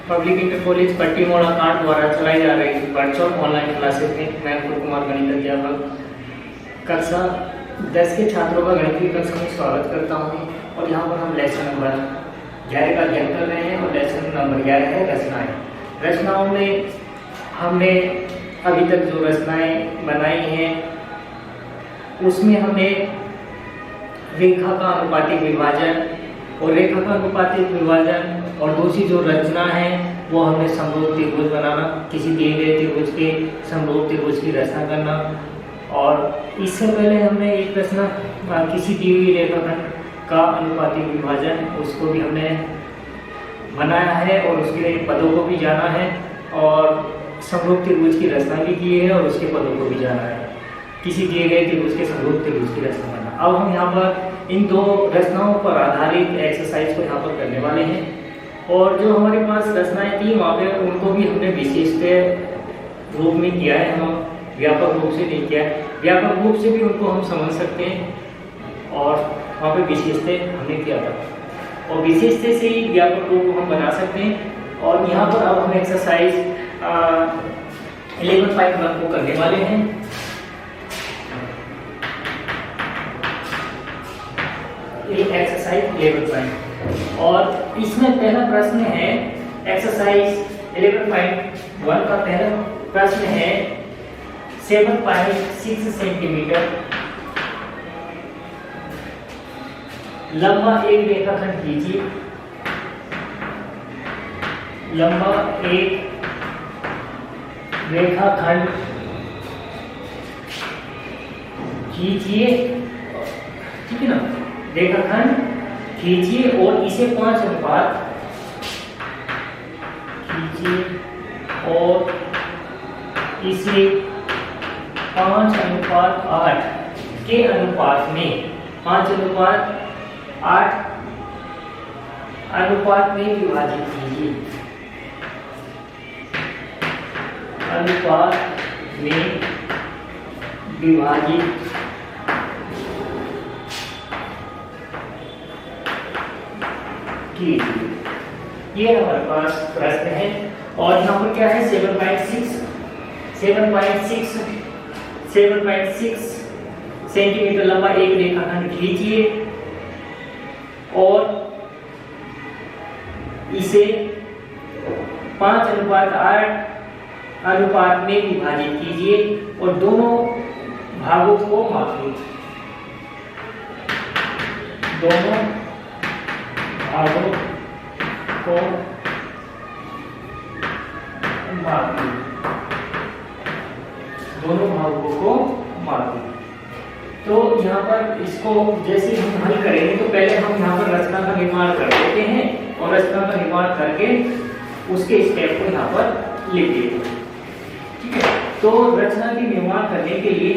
Public inter college पट्टी मोड़ा कांड द्वारा चलाई जा रही वर्चुअल ऑनलाइन क्लासेस में मैं अंकुर कुमार गणित अध्यापक कक्षा 10 के छात्रों का गणित कक्षा में स्वागत करता हूँ। और यहाँ पर हम लेसन नंबर 11 का अध्ययन कर रहे हैं और लेसन नंबर 11 है रचनाएं। रचनाओं में हमने अभी तक जो रचनाएं बनाई हैं उसमें हमने रेखा का अनुपातिक विभाजन और रेखा का अनुपातिक विभाजन और दूसरी जो रचना है वो हमने समरूप त्रिभुज बनाना, किसी दिए गए त्रिभुज के समरूप त्रिभुज की रचना करना। और इससे पहले हमने एक रचना किसी दी हुई रेखाखंड का अनुपातिक विभाजन उसको भी हमने बनाया है और उसके पदों को भी जाना है और समरूप त्रिभुज की रचना भी की है और उसके पदों को भी जाना है। किसी दिए गए त्रिभुज के समरूप त्रिभुज की रचना करना। अब हम यहाँ पर इन दो रचनाओं पर आधारित एक्सरसाइज को यहाँ पर करने वाले हैं और जो हमारे पास रचनाएं थी वहाँ पे उनको भी हमने विशिष्ट रूप में किया है, हम व्यापक रूप से नहीं किया है। व्यापक रूप से भी उनको हम समझ सकते हैं और वहाँ पे विशेषते हमने किया था और विशेषते से ही व्यापक रूप को हम बना सकते हैं। और यहाँ पर अब हम एक्सरसाइज 11.1 को करने वाले हैं। एक्सरसाइज 11.1 और इसमें पहला प्रश्न है एक्सरसाइज 11.1 का पहला प्रश्न है 7.6 सेंटीमीटर लंबा एक रेखाखंड कीजिए। लंबा एक रेखाखंड खींचिए, ठीक है ना। रेखाखंड खींचिए और इसे 5 अनुपात खींचिए और इसे 5:8 के अनुपात में 5:8 अनुपात में विभाजित कीजिए। अनुपात में विभाजित ये हमारे पास प्रश्न है और यहाँ पर क्या है 7.6 सेंटीमीटर लंबा एक रेखाखंड खींचिए और इसे 5:8 अनुपात में विभाजित कीजिए और दोनों भागों को मापिए। दोनों भागों को मापिए। दोनों भागों को मापिए। तो यहाँ पर इसको जैसे हम हल करेंगे तो पहले हम यहाँ पर रचना का निर्माण कर देते हैं और रचना का निर्माण करके उसके स्टेप को यहाँ पर लिख देते हैं, ठीक है। तो रचना के निर्माण करने के लिए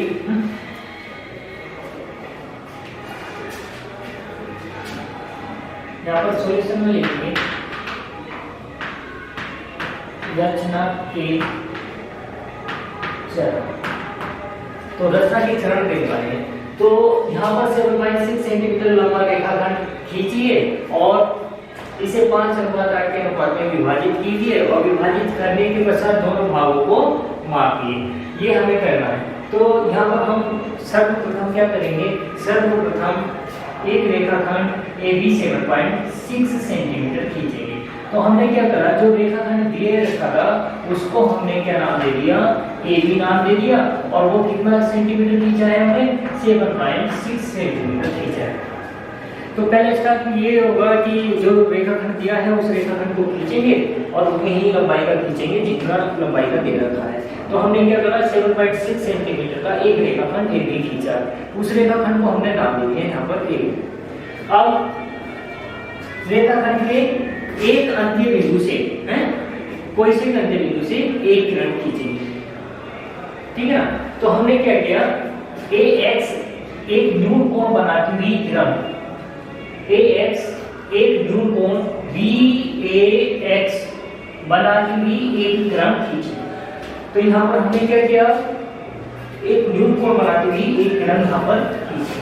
यहाँ पर सॉल्यूशन में लिखेंगे रचना के चरण। तो रचना के चरण देने वाले हैं। तो यहाँ पर 7.6 सेंटीमीटर लंबा रेखाखंड खींचिए और इसे 5:8 के अनुपात में विभाजित कीजिए और विभाजित करने के पश्चात दोनों भागों को मापिए। ये हमें करना है। तो यहाँ पर हम सर्वप्रथम क्या करेंगे, सर्वप्रथम एक रेखाखंड AB 7.6 सेंटीमीटर खींचेंगे। तो हमने क्या करा, जो रेखाखंड दिए रखा था उसको हमने क्या नाम दे दिया, AB नाम दे दिया और वो कितना सेंटीमीटर खींचा है, हमने 7.6 सेंटीमीटर खींचा है। तो पहले स्टेप ये होगा कि जो रेखाखंड दिया है उस रेखाखंड को खींचेंगे और उतनी ही लंबाई का खींचेंगे जितना लंबाई का दे रखा है। तो हमने क्या करा, 7.6 सेंटीमीटर का एक रेखाखंड AB खींचा। उस रेखाखंड को हमने नाम दे दिया यहाँ पर AB। अब रेखाखंड के एक अंत्य बिंदु से कोई से अंत्य बिंदु से एक किरण खींचेंगे, ठीक है ना। तो हमने क्या किया, AX एक न्यून कोण बनाती हुई किरण, AX एक न्यून कोण BAX बनाती हुई एक किरण खींची। तो यहाँ पर हमने क्या किया, एक न्यून कोण बनाती हुई एक किरण यहाँ पर खींची।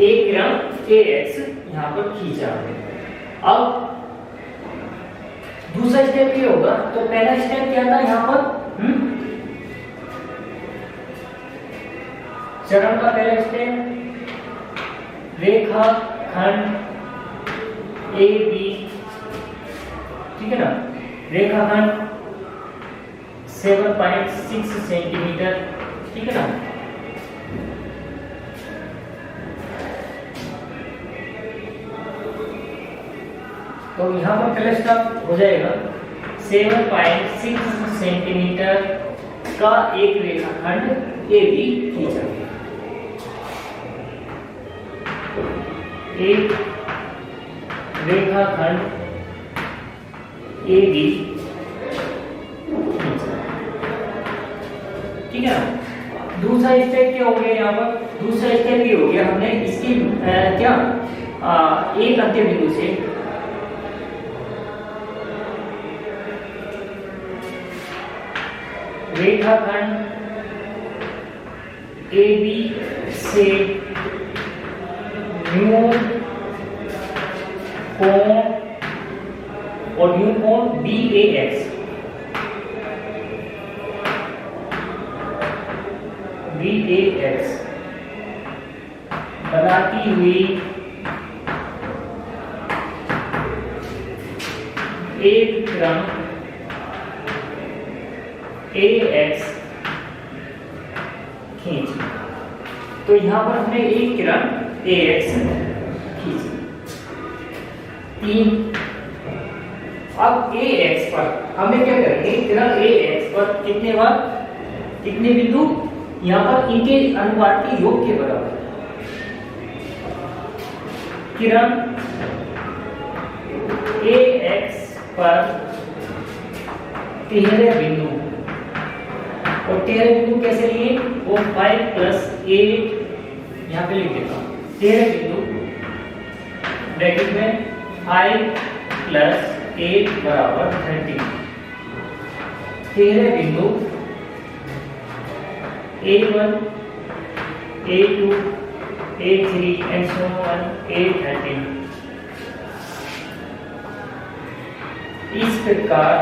1 ग्राम AX यहाँ पर खींचा है। अब दूसरा स्टेप ये होगा, तो पहला स्टेप क्या था यहाँ पर, चरण का पहला स्टेप रेखा खंड AB, ठीक है ना, रेखा खंड 7.6 सेंटीमीटर, ठीक है ना। तो यहाँ पर पहले स्टेप हो जाएगा 7.6 सेंटीमीटर का एक रेखाखंड AB खींचा, एक रेखाखंड AB खींचा, ठीक है ना। दूसरा स्टेप क्या हो गया यहाँ पर, दूसरा स्टेप ये हो गया, हमने इसकी क्या एक अंत्य बिंदु से रेखाखंड AB से न्यू कोण और न्यू कोण BAX बनाती हुई एक क्रम AX खींच। तो यहां पर हमने एक किरण AX खींची। 3 अब AX पर हमें क्या करेंगे, किरण AX पर कितने बार, कितने बिंदु, यहां पर इनके अनुपात के योग के बराबर किरण AX पर 13 बिंदु, और 13 बिंदु कैसे लिए, वो 5 + 8 यहाँ पे लिख देता हूँ। 13 बिंदु ब्रैकेट में 5 + 8 बराबर 30। 13 बिंदु A1, A2, A3 and so on, A13। इस प्रकार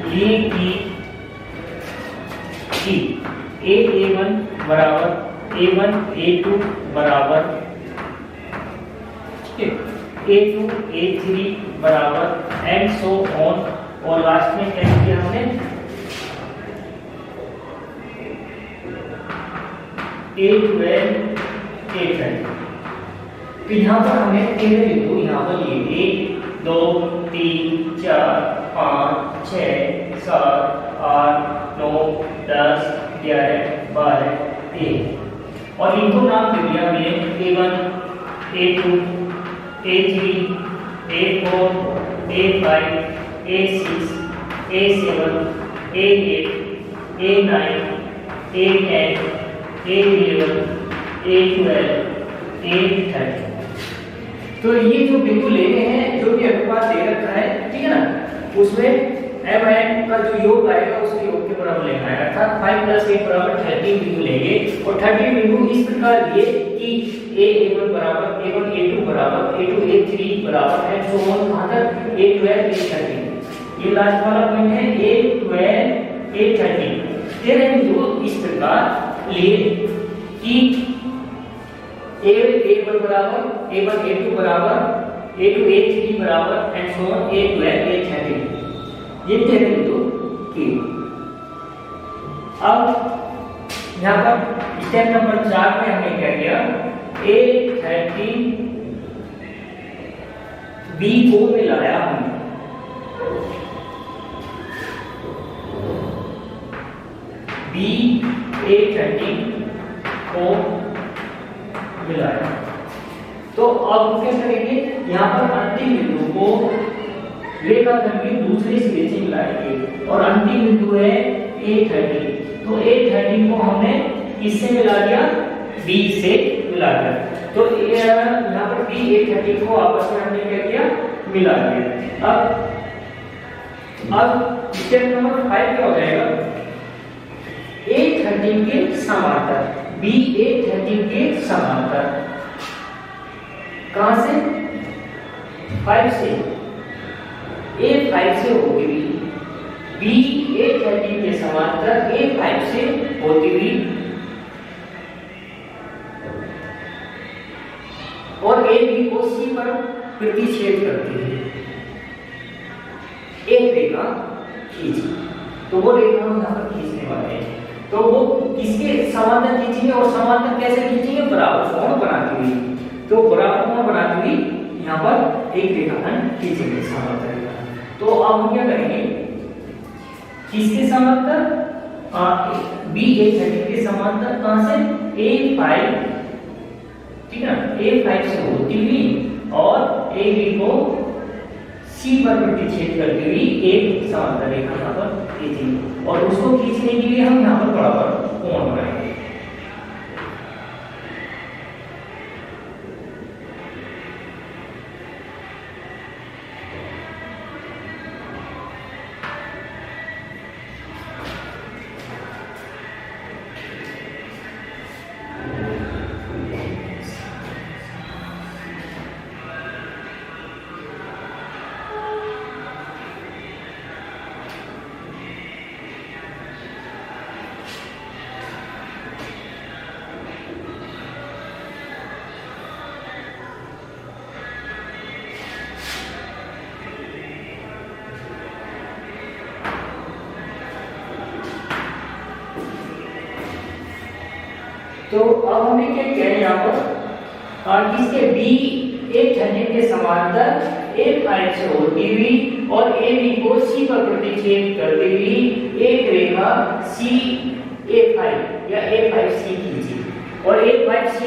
लिए कि A1 बराबर A1 A2 बराबर A2 A3 बराबर एंड सो ऑन, और लास्ट में क्या किया हमने, A12 A13। तो यहाँ पर हमें 13 बिंदु यहाँ पर लिए 1 2 3 4 5 6 7 8 9 10 11 12 13, और इनको नाम दे दिया हमने A1 A2 A3 A4 A5 A6 A7 A8 A9 A10 A11 A12 A13। तो ये जो बिंदु ले रहे हैं, जो भी अनुपात दे रखा है, ठीक है ना, उसमें m का जो योग आएगा उसके योग के बराबर लेना है, अर्थात 5 + 8 बराबर 13 बिंदु लेंगे, और 13 बिंदु इस प्रकार लिए कि A1 बराबर A1 A2 बराबर A2 A3 बराबर है, सो ऑन, कहां तक A12 A13। ये लास्ट वाला पॉइंट है A12 A13। 13 बिंदु इस प्रकार लिए कि A1 बराबर A1 A2 बराबर A2 A3 बराबर and so on A12 A13। ये 13 बिंदु की। अब यहाँ पर स्टेप नंबर 4 में हमने क्या किया, A13 B को मिलाया हमने, B A13 को मिलाया। तो अब क्या करेंगे, यहाँ पर अंतिम बिंदु को रेखाखंड की दूसरी सिरे से मिलाएंगे, और अंतिम बिंदु है A13। तो A13 को हमने किससे मिला दिया, B से मिला दिया। तो यहाँ पर B A13 को आपस में हमने क्या किया, मिला दिया। अब स्टेप नंबर 5 क्या हो जाएगा, A13 के समांतर बी A13 के समांतर, कहां से 5 से, A5 से होती हुई बी A13 के समांतर A5 से होती हुई और AB को C पर प्रतिच्छेद करती है, एक रेखा खींची। तो वो रेखा हम यहाँ पर खींचने वाले हैं। तो वो किसके समांतर खींचेंगे और समांतर कैसे खींचेंगे, बराबर कोण बनाती हुई। तो बराबर कोण बनाती हुई यहाँ पर एक रेखाखंड खींचेंगे समांतर रेखा। तो अब हम क्या करेंगे, किसके समांतर, बी A13 के समांतर, कहां से A5, ठीक है ना, A5 से होती हुई और AB को C पर प्रतिच्छेद करती हुई एक समांतर रेखा यहाँ पर खींचेंगे और उसको खींचने के लिए हम यहाँ पर बराबर कोण बनाएंगे। तो अब हमें क्या किया है यहाँ पर, किसके बी A13 के समांतर A5 से होती हुई और AB को C पर प्रतिच्छेद करती हुई एक रेखा C A5 या A5C खींची और A5C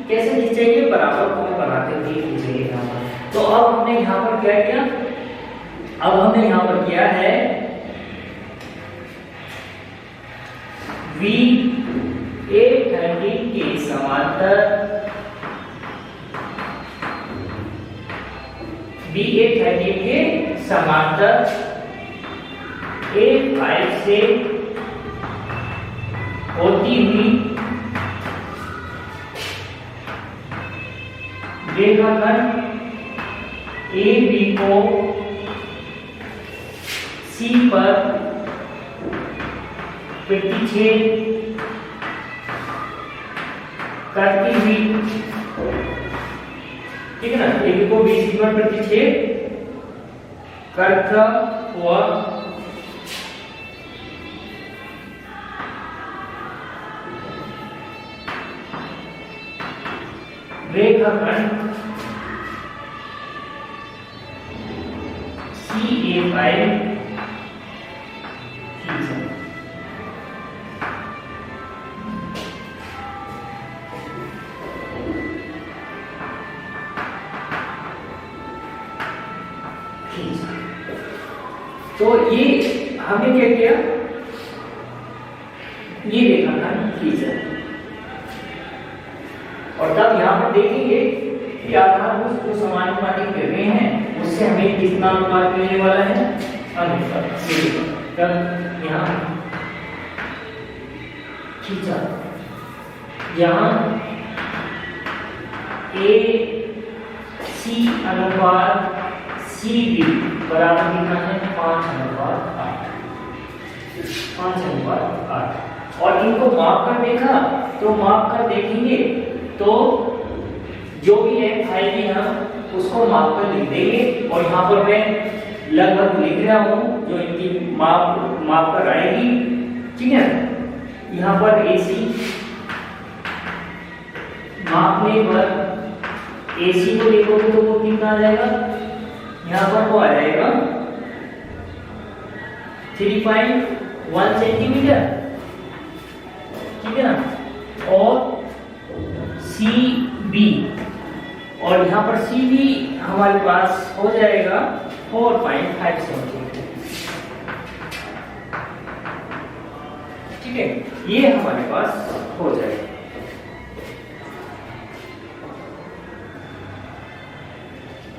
कैसे खींचेंगे, बराबर कोण बनाते हुए खींचेंगे यहाँ पर। तो अब हमने यहाँ पर क्या किया, अब हमने यहाँ पर किया है V A13 के समांतर बी A13 के समांतर A5 से होती हुई रेखाखंड AB को C पर प्रतिच्छेद करती हुई, ठीक है ना, AB को BC पर प्रतिच्छेद करता हुआ रेखाखंड CA5 तो ये हमने क्या किया, ये रेखाखंड खींचा और तब यहाँ पर देखेंगे कि आधारभूत जो समानुपातिक किरणें हैं उससे हमें कितना अनुपात मिलने वाला है, अनुपात। तब यहाँ खींचा, यहाँ AC अनुपात CB बराबर कितना है, 5:8, 5:8। और इनको माप कर देखा, तो माप कर देखेंगे तो जो भी f आएगी हम उसको माप कर लिख देंगे और यहाँ पर मैं लगभग लिख रहा हूँ जो इनकी माप कर आएगी, ठीक है। यहाँ पर AC मापने पर AC को देखोगे तो वो कितना आ जाएगा, यहाँ पर वो आ जाएगा 3.1 सेंटीमीटर, ठीक है ना। और CB, और यहाँ पर CB हमारे पास हो जाएगा 4.5 सेंटीमीटर, ठीक है, ये हमारे पास हो जाएगा।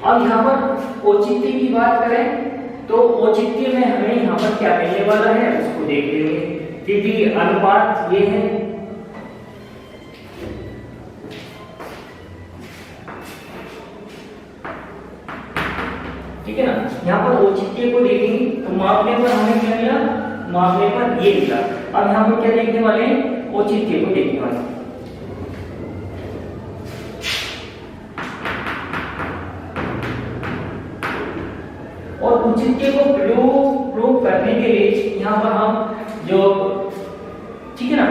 अब यहाँ पर औचित्य की बात करें तो औचित्य में हमें यहाँ पर क्या मिलने वाला है उसको देख लेंगे, क्योंकि अनुपात ये है औचित्य को देखेंगे तो मापने पर हमें क्या मिला, मापने पर ये मिला। अब यहाँ पर क्या देखने वाले हैं, औचित्य को देखने वाले हैं। और औचित्य को प्रूव करने के लिए यहाँ पर हम जो, ठीक है ना,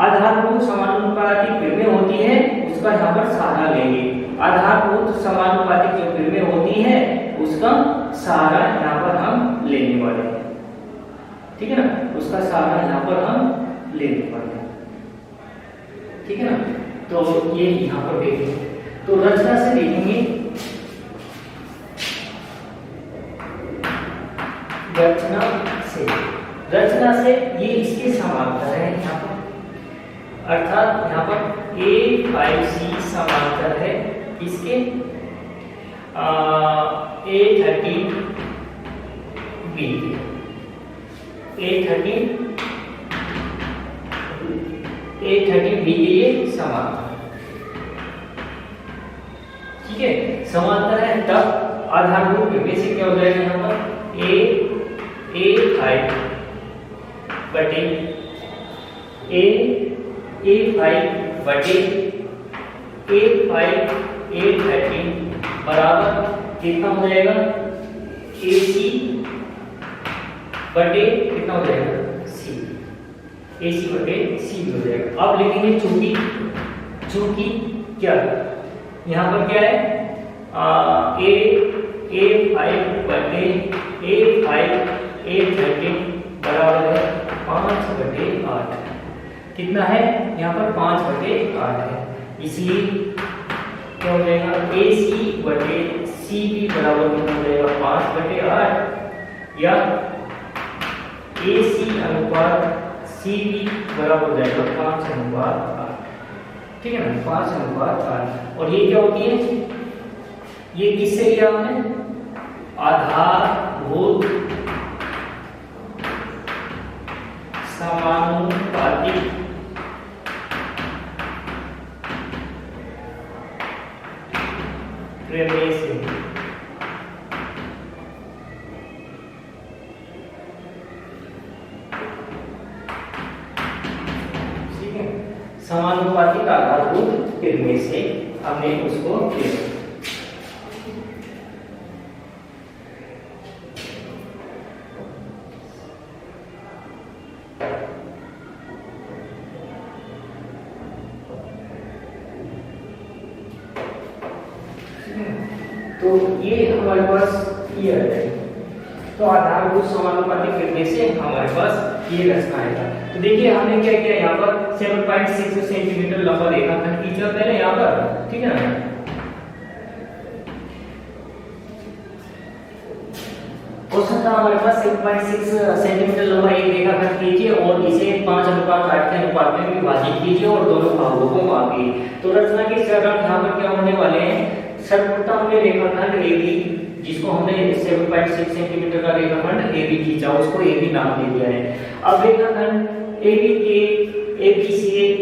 आधारभूत समानुपातिक फिल्में होती है उसका यहाँ पर सहारा लेंगे। आधारभूत समानुपातिक जो फिल्में होती है उसका सहारा यहाँ पर हम लेने वाले हैं, ठीक है ना, उसका सहारा यहाँ पर हम लेने वाले हैं, ठीक है ना। तो ये यहाँ पर देखेंगे, तो रचना से देखेंगे, रचना से ये इसके समांतर है यहाँ पर, अर्थात यहाँ पर A5C समांतर है इसके A30B के ये समांतर, ठीक है, समांतर है। तब आधारभूत में से क्या हो जाएगा यहाँ पर A5 बटे A5 A30 बराबर कितना हो जाएगा, AC बटे कितना हो जाएगा, C, AC बटे C हो जाएगा। अब लिखेंगे चूंकि क्या यहाँ पर क्या है, A5 बटे A5 A30 बराबर है 5/8, कितना है यहाँ पर 5/8 है, इसलिए क्या हो जाएगा AC बटे CB बराबर कितना हो जाएगा 5/8, या AC अनुपात CB बराबर हो जाएगा 5/8, ठीक है ना, 5/8। और ये क्या होती है, ये किससे लिया हमने, आधारभूत समानुपातिक प्रमेय से, ठीक है, समानुपातिक आधारभूत प्रमेय से हमने उसको लिया। तो ये हमारे पास ये आ जाएगा, तो आधारभूत समानुपातिक प्रमेय से हमारे पास ये रचना आएगा। तो देखिए हमने क्या किया, यहाँ पर 7.6 सेंटीमीटर लंबा रेखाखंड खींचा पहले यहाँ पर, ठीक है ना, हो सकता है हमारे पास 7.6 सेंटीमीटर लंबा एक रेखाखंड खींचिए और इसे 5:8 के अनुपात में विभाजित कीजिए और दोनों भागों को मापिए। तो रचना के चरण यहाँ पर क्या होने वाले हैं, सर्वप्रथम हमने रेखाखंड AB जिसको हमने 7.6 सेंटीमीटर का रेखाखंड AB खींचा, उसको AB नाम दे दिया है। अब रेखाखंड AB के ABC